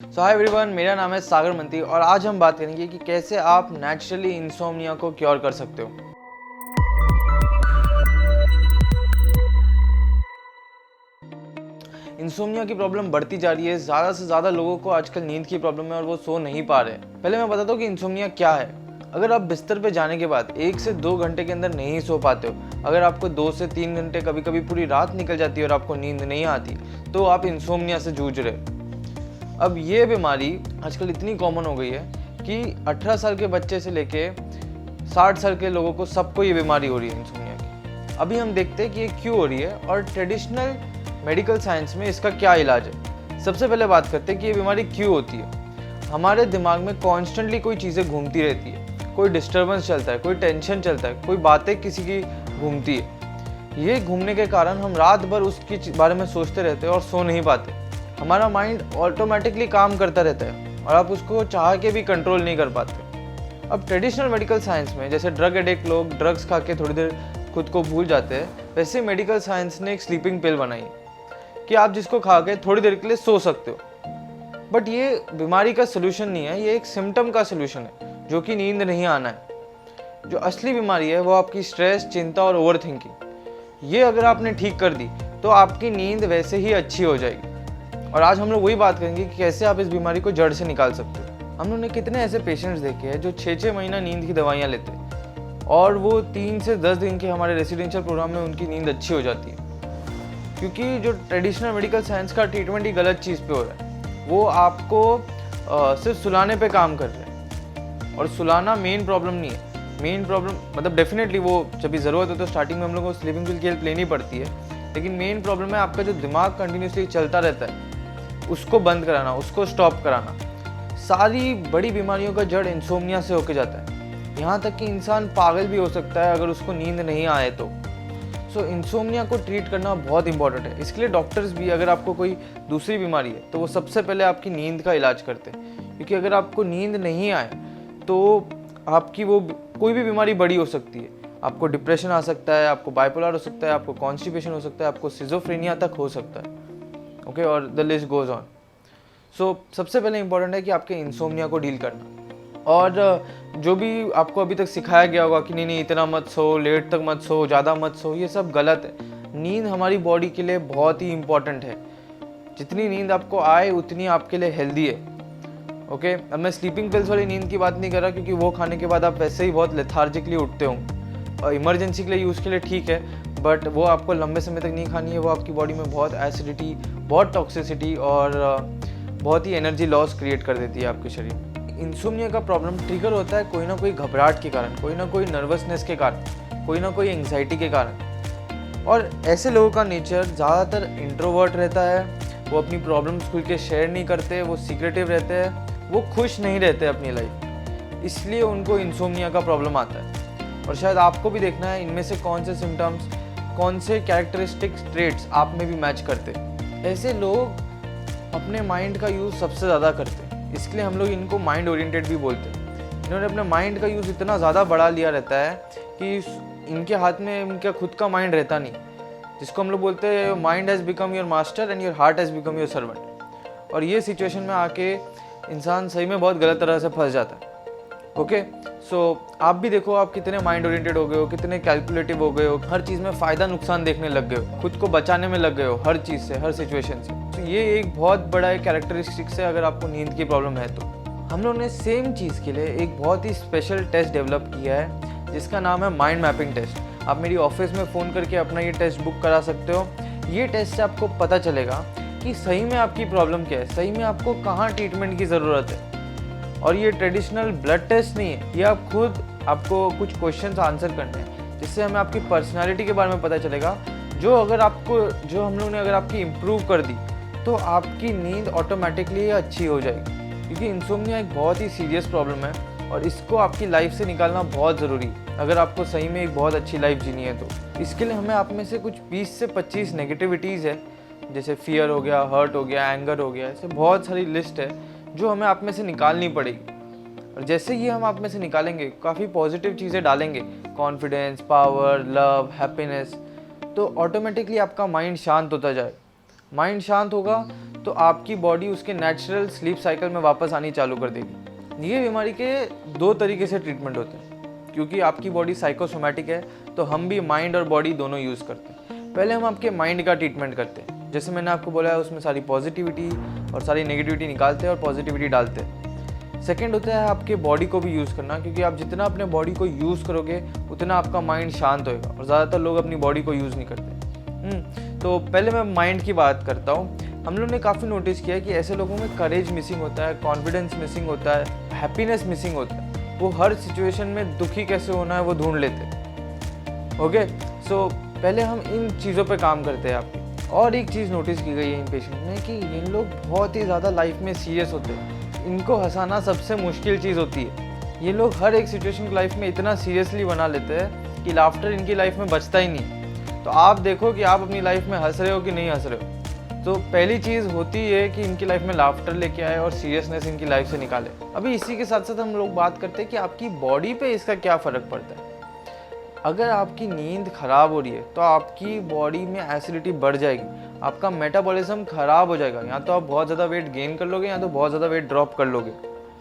Hi everyone, मेरा नाम है सागर मंती और आज हम बात करेंगे कि कैसे आप नेचुरली इंसोम्निया को क्योर कर सकते हो। इंसोम्निया की प्रॉब्लम बढ़ती जा रही है। ज़्यादा से ज़्यादा लोगों को आजकल नींद की प्रॉब्लम है और वो सो नहीं पा रहे। पहले मैं बताता हूँ कि इंसोम्निया क्या है। अगर आप बिस्तर पे जाने के बाद 1 से 2 घंटे के अंदर नहीं सो पाते हो, अगर आपको 2 से 3 घंटे, कभी कभी पूरी रात निकल जाती है और आपको नींद नहीं आती, तो आप इंसोम्निया से जूझ रहे हो। अब ये बीमारी आजकल इतनी कॉमन हो गई है कि 18 साल के बच्चे से लेके 60 साल के लोगों को सबको ये बीमारी हो रही है इंसोम्निया की। अभी हम देखते हैं कि ये क्यों हो रही है और ट्रेडिशनल मेडिकल साइंस में इसका क्या इलाज है। सबसे पहले बात करते हैं कि ये बीमारी क्यों होती है। हमारे दिमाग में कॉन्स्टेंटली कोई चीज़ें घूमती रहती है, कोई डिस्टर्बेंस चलता है, कोई टेंशन चलता है, कोई बातें किसी की घूमती है। ये घूमने के कारण हम रात भर उसके बारे में सोचते रहते हैं और सो नहीं पाते। हमारा माइंड ऑटोमेटिकली काम करता रहता है और आप उसको चाह के भी कंट्रोल नहीं कर पाते। अब ट्रेडिशनल मेडिकल साइंस में जैसे ड्रग एडिक्ट लोग ड्रग्स खा के थोड़ी देर खुद को भूल जाते हैं, वैसे मेडिकल साइंस ने एक स्लीपिंग पिल बनाई कि आप जिसको खा के थोड़ी देर के लिए सो सकते हो। बट ये बीमारी का सोल्यूशन नहीं है, ये एक सिम्टम का सोल्यूशन है, जो कि नींद नहीं आना है। जो असली बीमारी है वो आपकी स्ट्रेस, चिंता और ओवर थिंकिंग। ये अगर आपने ठीक कर दी तो आपकी नींद वैसे ही अच्छी हो जाएगी। और आज हम लोग वही बात करेंगे कि कैसे आप इस बीमारी को जड़ से निकाल सकते हो। हम लोगों ने कितने ऐसे पेशेंट्स देखे हैं जो 6-6 महीना नींद की दवाइयाँ लेते हैं और वो 3 से 10 दिन के हमारे रेसिडेंशियल प्रोग्राम में उनकी नींद अच्छी हो जाती है। क्योंकि जो ट्रेडिशनल मेडिकल साइंस का ट्रीटमेंट ही गलत चीज़ पे हो रहा है। वो आपको सिर्फ सुलाने पे काम कर रहे हैं और सुलाना मेन प्रॉब्लम नहीं है। मेन प्रॉब्लम मतलब डेफिनेटली वो जब भी ज़रूरत हो तो स्टार्टिंग में हम लोग को स्लीपिंग पिल की हेल्प लेनी पड़ती है, लेकिन मेन प्रॉब्लम है आपका जो दिमाग कंटिन्यूसली चलता रहता है, उसको बंद कराना, उसको स्टॉप कराना। सारी बड़ी बीमारियों का जड़ इंसोम्निया से होके जाता है। यहाँ तक कि इंसान पागल भी हो सकता है अगर उसको नींद नहीं आए तो। सो इंसोम्निया को ट्रीट करना बहुत इंपॉर्टेंट है। इसके लिए डॉक्टर्स भी, अगर आपको कोई दूसरी बीमारी है तो वो सबसे पहले आपकी नींद का इलाज करते हैं। क्योंकि अगर आपको नींद नहीं आए तो आपकी वो कोई भी बीमारी बड़ी हो सकती है। आपको डिप्रेशन आ सकता है, आपको बाइपोलर हो सकता है, आपको कॉन्स्टिपेशन हो सकता है, आपको सिजोफ्रेनिया तक हो सकता है। ओके, और द लिस्ट गोज ऑन। सो सबसे पहले इंपॉर्टेंट है कि आपके इंसोम्निया को डील करना। और जो भी आपको अभी तक सिखाया गया होगा कि नहीं इतना मत सो, लेट तक मत सो, ज़्यादा मत सो, ये सब गलत है। नींद हमारी बॉडी के लिए बहुत ही इंपॉर्टेंट है। जितनी नींद आपको आए उतनी आपके लिए हेल्दी है। ओके, अब मैं स्लीपिंग पिल्स वाली नींद की बात नहीं कर रहा, क्योंकि वो खाने के बाद आप वैसे ही बहुत लेथार्जिकली उठते हो। इमरजेंसी के लिए यूज़ के लिए ठीक है, बट वो आपको लंबे समय तक नहीं खानी है। वो आपकी बॉडी में बहुत एसिडिटी, बहुत टॉक्सिसिटी और बहुत ही एनर्जी लॉस क्रिएट कर देती है आपके शरीर में। इंसोम्निया का प्रॉब्लम ट्रिगर होता है कोई ना कोई घबराहट के कारण, कोई ना कोई नर्वसनेस के कारण, कोई ना कोई एंग्जाइटी के कारण। और ऐसे लोगों का नेचर ज़्यादातर इंट्रोवर्ट रहता है। वो अपनी प्रॉब्लम्स खुल के शेयर नहीं करते, वो सीक्रेटिव रहते हैं, वो खुश नहीं रहते अपनी लाइफ, इसलिए उनको इंसोम्निया का प्रॉब्लम आता है। और शायद आपको भी देखना है इनमें से कौन से सिम्टम्स, कौन से कैरेक्टरिस्टिक्स, ट्रेट्स आप में भी मैच करते। ऐसे लोग अपने माइंड का यूज़ सबसे ज़्यादा करते हैं, इसलिए हम लोग इनको माइंड ओरिएंटेड भी बोलते हैं। इन्होंने अपने माइंड का यूज़ इतना ज़्यादा बढ़ा लिया रहता है कि इनके हाथ में इनका खुद का माइंड रहता नहीं, जिसको हम लोग बोलते हैं mind has become your master and your heart has become your servant. और ये सिचुएशन में आके इंसान सही में बहुत गलत तरह से फंस जाता है। ओके, सो आप भी देखो, आप कितने माइंड ओरिएंटेड हो गए हो, कितने कैलकुलेटिव हो गए हो, हर चीज़ में फ़ायदा नुकसान देखने लग गए हो, खुद को बचाने में लग गए हो हर चीज़ से, हर सिचुएशन से। तो ये एक बहुत बड़ा कैरेक्टरिस्टिक्स है अगर आपको नींद की प्रॉब्लम है तो। हम लोगों ने सेम चीज़ के लिए एक बहुत ही स्पेशल टेस्ट डेवलप किया है जिसका नाम है माइंड मैपिंग टेस्ट। आप मेरी ऑफिस में फ़ोन करके अपना ये टेस्ट बुक करा सकते हो। ये टेस्ट से आपको पता चलेगा कि सही में आपकी प्रॉब्लम क्या है, सही में आपको कहाँ ट्रीटमेंट की ज़रूरत है। और ये ट्रेडिशनल ब्लड टेस्ट नहीं है, ये आप खुद, आपको कुछ क्वेश्चंस आंसर करने हैं जिससे हमें आपकी पर्सनालिटी के बारे में पता चलेगा। जो हम लोग ने अगर आपकी इम्प्रूव कर दी तो आपकी नींद ऑटोमेटिकली अच्छी हो जाएगी। क्योंकि इंसोम्निया एक बहुत ही सीरियस प्रॉब्लम है और इसको आपकी लाइफ से निकालना बहुत ज़रूरी है अगर आपको सही में एक बहुत अच्छी लाइफ जीनी है तो। इसके लिए हमें आप में से कुछ 20 से 25 नेगेटिविटीज़ है, जैसे फियर हो गया, हर्ट हो गया, एंगर हो गया, ऐसे बहुत सारी लिस्ट है जो हमें आप में से निकालनी पड़ेगी। और जैसे ही हम आप में से निकालेंगे, काफ़ी पॉजिटिव चीज़ें डालेंगे, कॉन्फिडेंस, पावर, लव, हैप्पीनेस, तो ऑटोमेटिकली आपका माइंड शांत होता जाए। माइंड शांत होगा तो आपकी बॉडी उसके नेचुरल स्लीप साइकिल में वापस आनी चालू कर देगी। ये बीमारी के 2 तरीके से ट्रीटमेंट होते हैं, क्योंकि आपकी बॉडी साइकोसोमैटिक है तो हम भी माइंड और बॉडी दोनों यूज़ करते हैं। पहले हम आपके माइंड का ट्रीटमेंट करते हैं, जैसे मैंने आपको बोला है, उसमें सारी पॉजिटिविटी और सारी नेगेटिविटी निकालते हैं और पॉजिटिविटी डालते हैं। सेकेंड होता है आपके बॉडी को भी यूज़ करना, क्योंकि आप जितना अपने बॉडी को यूज़ करोगे उतना आपका माइंड शांत होएगा, और ज़्यादातर लोग अपनी बॉडी को यूज़ नहीं करते। तो पहले मैं माइंड की बात करता हूँ। हम लोग ने काफ़ी नोटिस किया है कि ऐसे लोगों में करेज मिसिंग होता है, कॉन्फिडेंस मिसिंग होता है, हैप्पीनेस मिसिंग होता है। वो हर सिचुएशन में दुखी कैसे होना है वो ढूंढ लेते हैं। ओके, सो पहले हम इन चीज़ों पे काम करते हैं आपकी। और एक चीज़ नोटिस की गई है इन पेशेंट में कि इन लोग बहुत ही ज़्यादा लाइफ में सीरियस होते हैं। इनको हंसाना सबसे मुश्किल चीज़ होती है। ये लोग हर एक सिचुएशन को लाइफ में इतना सीरियसली बना लेते हैं कि लाफ्टर इनकी लाइफ में बचता ही नहीं। तो आप देखो कि आप अपनी लाइफ में हंस रहे हो कि नहीं हंस रहे हो। तो पहली चीज़ होती है कि इनकी लाइफ में लाफ्टर लेके आए और सीरियसनेस इनकी लाइफ से निकाले। अभी इसी के साथ साथ हम लोग बात करते हैं कि आपकी बॉडी पे इसका क्या फ़र्क पड़ता है। अगर आपकी नींद ख़राब हो रही है तो आपकी बॉडी में एसिडिटी बढ़ जाएगी, आपका मेटाबॉलिज्म ख़राब हो जाएगा। या तो आप बहुत ज़्यादा वेट गेन कर लोगे या तो बहुत ज़्यादा वेट ड्रॉप कर लोगे।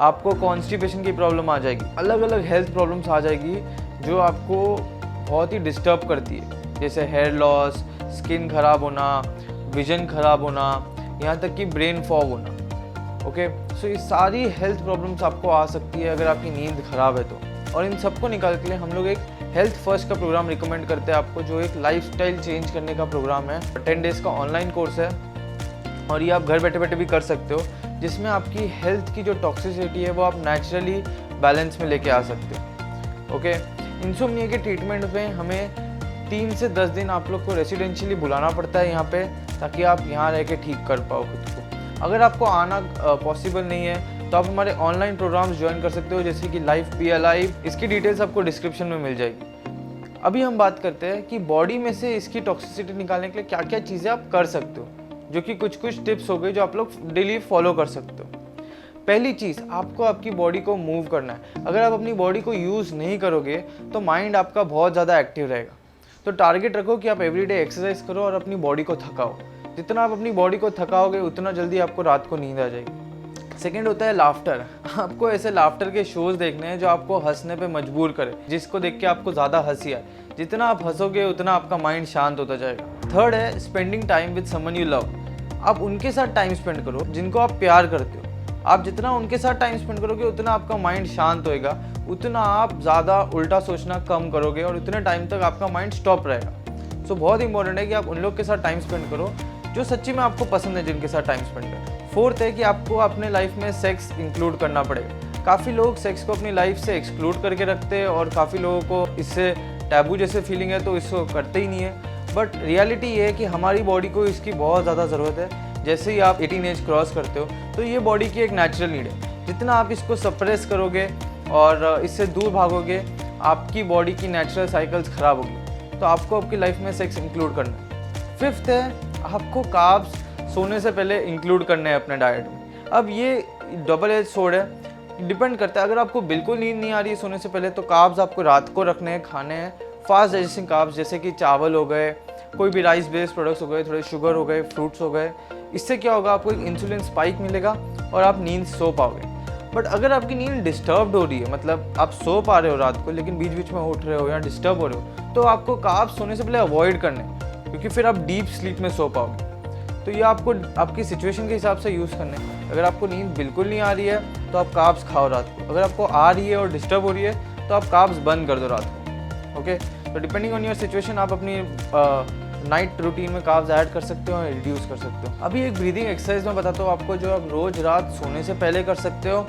आपको कॉन्स्टिपेशन की प्रॉब्लम आ जाएगी, अलग अलग हेल्थ प्रॉब्लम्स आ जाएगी जो आपको बहुत ही डिस्टर्ब करती है, जैसे हेयर लॉस, स्किन खराब होना, विजन खराब होना, यहाँ तक कि ब्रेन फॉग होना। ओके, सो ये सारी हेल्थ प्रॉब्लम्स आपको आ सकती है अगर आपकी नींद ख़राब है तो। और इन सबको निकाल के लिए हम लोग एक हेल्थ फर्स्ट का प्रोग्राम रिकमेंड करते हैं आपको, जो एक लाइफस्टाइल चेंज करने का प्रोग्राम है। 10 डेज़ का ऑनलाइन कोर्स है और ये आप घर बैठे बैठे भी कर सकते हो, जिसमें आपकी हेल्थ की जो टॉक्सिसिटी है वो आप नेचुरली बैलेंस में लेके आ सकते हो। ओके, इंसोम्निया के ट्रीटमेंट में हमें 3 से 10 दिन आप लोग को रेसिडेंशियली बुलाना पड़ता है यहाँ पे, ताकि आप यहाँ रह के ठीक कर पाओ खुद को। अगर आपको आना पॉसिबल नहीं है तो आप हमारे ऑनलाइन प्रोग्राम्स ज्वाइन कर सकते हो, जैसे कि लाइफ बी अलाइव। इसकी डिटेल्स आपको डिस्क्रिप्शन में मिल जाएगी। अभी हम बात करते हैं कि बॉडी में से इसकी टॉक्सिसिटी निकालने के लिए क्या क्या चीज़ें आप कर सकते हो, जो कि कुछ टिप्स हो गई जो आप लोग डेली फॉलो कर सकते हो। पहली चीज़, आपको आपकी बॉडी को मूव करना है। अगर आप अपनी बॉडी को यूज़ नहीं करोगे तो माइंड आपका बहुत ज़्यादा एक्टिव रहेगा। तो टारगेट रखो कि आप एवरीडे एक्सरसाइज करो और अपनी बॉडी को थकाओ। जितना आप अपनी बॉडी को थकाओगे उतना जल्दी आपको रात को नींद आ जाएगी। सेकेंड होता है लाफ्टर। आपको ऐसे लाफ्टर के शोज देखने हैं जो आपको हंसने पे मजबूर करे, जिसको देख के आपको ज़्यादा हंसी आए। जितना आप हंसोगे उतना आपका माइंड शांत होता जाएगा। थर्ड है spending time with someone you love. आप उनके साथ टाइम स्पेंड करो जिनको आप प्यार करते हो। आप जितना उनके साथ टाइम स्पेंड करोगे उतना आपका माइंड शांत होएगा, उतना आप ज़्यादा उल्टा सोचना कम करोगे और उतने टाइम तक आपका माइंड स्टॉप रहेगा। सो बहुत इंपॉर्टेंट है कि आप उन लोग के साथ टाइम स्पेंड करो जो सच्ची में आपको पसंद है, जिनके साथ टाइम स्पेंड करें। फोर्थ है कि आपको अपने लाइफ में सेक्स इंक्लूड करना पड़ेगा। काफ़ी लोग सेक्स को अपनी लाइफ से एक्सक्लूड करके रखते हैं और काफ़ी लोगों को इससे टैबू जैसे फीलिंग है तो इसको करते ही नहीं है। बट रियलिटी ये है कि हमारी बॉडी को इसकी बहुत ज़्यादा ज़रूरत है। जैसे ही आप 18 एज क्रॉस करते हो तो ये बॉडी की एक नेचुरल नीड है। जितना आप इसको सप्रेस करोगे और इससे दूर भागोगे, आपकी बॉडी की नेचुरल साइकिल्स ख़राब होगी। तो आपको आपकी लाइफ में सेक्स इंक्लूड करना है। फिफ्थ है, आपको कार्ब्स सोने से पहले इंक्लूड करने हैं अपने डाइट में। अब ये डबल एज सोर्ड है, डिपेंड करता है। अगर आपको बिल्कुल नींद नहीं आ रही है सोने से पहले तो कार्ब्स आपको रात को रखने हैं, खाने हैं। फास्ट डाइजेस्टिंग कार्ब्स जैसे कि चावल हो गए, कोई भी राइस बेस्ड प्रोडक्ट्स हो गए, थोड़े शुगर हो गए, फ्रूट्स हो गए। इससे क्या होगा, आपको एक इंसुलिन स्पाइक मिलेगा और आप नींद सो पाओगे। बट अगर आपकी नींद डिस्टर्ब्ड हो रही है, मतलब आप सो पा रहे हो रात को लेकिन बीच बीच में उठ रहे हो या डिस्टर्ब हो रहे हो, तो आपको कार्ब्स सोने से पहले अवॉइड करने, क्योंकि फिर आप डीप स्लीप में सो पाओगे। तो ये आपको आपकी सिचुएशन के हिसाब से यूज़ करने हैं। अगर आपको नींद बिल्कुल नहीं आ रही है तो आप कार्ब्स खाओ रात को। अगर आपको आ रही है और डिस्टर्ब हो रही है तो आप कार्ब्स बंद कर दो रात को। ओके, तो डिपेंडिंग ऑन योर सिचुएशन आप अपनी नाइट रूटीन में कार्ब्स ऐड कर सकते हो और रिड्यूस कर सकते हो। अभी एक ब्रीदिंग एक्सरसाइज मैं बताता हूँ आपको, जो आप रोज़ रात सोने से पहले कर सकते हो,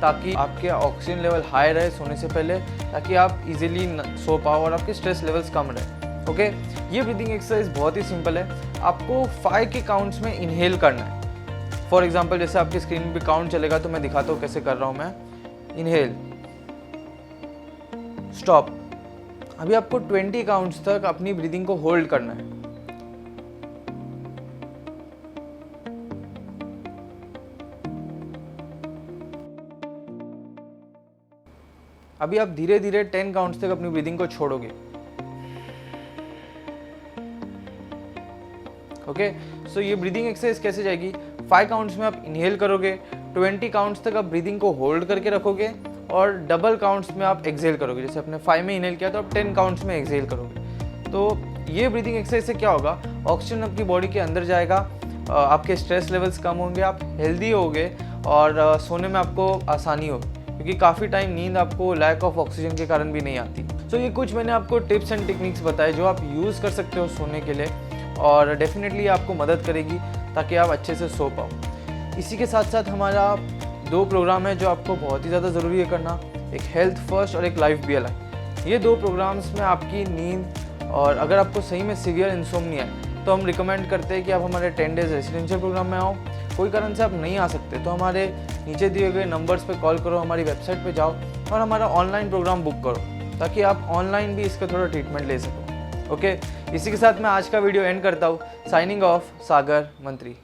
ताकि आपके ऑक्सीजन लेवल हाई रहे सोने से पहले, ताकि आप इजीली सो पाओ और आपके स्ट्रेस लेवल्स कम रहे। ओके, ये ब्रीदिंग एक्सरसाइज बहुत ही सिंपल है। आपको 5 के काउंट्स में इनहेल करना है। फॉर एग्जांपल जैसे आपकी स्क्रीन पे काउंट चलेगा तो मैं दिखाता हूँ कैसे कर रहा हूँ मैं। Inhale, stop. अभी आपको 20 काउंट्स तक अपनी ब्रीदिंग को होल्ड करना है। अभी आप धीरे धीरे 10 काउंट्स तक अपनी ब्रीदिंग को छोड़ोगे। ओके, सो ये ब्रीदिंग एक्सरसाइज कैसे जाएगी? 5 काउंट्स में आप इनहेल करोगे, 20 काउंट्स तक आप ब्रीदिंग को होल्ड करके रखोगे और डबल काउंट्स में आप एक्सेल करोगे। जैसे आपने 5 में इनहेल किया तो आप 10 काउंट्स में एक्सेल करोगे। तो ये ब्रीदिंग एक्सरसाइज से क्या होगा, ऑक्सीजन आपकी बॉडी के अंदर जाएगा, आपके स्ट्रेस लेवल्स कम होंगे, आप हेल्दी होगे और सोने में आपको आसानी होगी, क्योंकि काफ़ी टाइम नींद आपको लैक ऑफ ऑक्सीजन के कारण भी नहीं आती। तो ये कुछ मैंने आपको टिप्स एंड टेक्निक्स बताए जो आप यूज़ कर सकते हो सोने के लिए, और डेफिनेटली आपको मदद करेगी ताकि आप अच्छे से सो पाओ। इसी के साथ साथ हमारा 2 प्रोग्राम है जो आपको बहुत ही ज़्यादा ज़रूरी है करना, एक हेल्थ फर्स्ट और एक लाइफ BLI। ये 2 प्रोग्राम्स में आपकी नींद, और अगर आपको सही में सीवियर इंसोम्निया है तो हम रिकमेंड करते हैं कि आप हमारे 10 डेज़ रेसिडेंशियल प्रोग्राम में आओ। कोई कारण से आप नहीं आ सकते तो हमारे नीचे दिए गए नंबर्स पे कॉल करो, हमारी वेबसाइट पे जाओ और हमारा ऑनलाइन प्रोग्राम बुक करो, ताकि आप ऑनलाइन भी इसका थोड़ा ट्रीटमेंट ले सको। ओके, इसी के साथ मैं आज का वीडियो एंड करता हूँ। साइनिंग ऑफ, सागर मंत्री।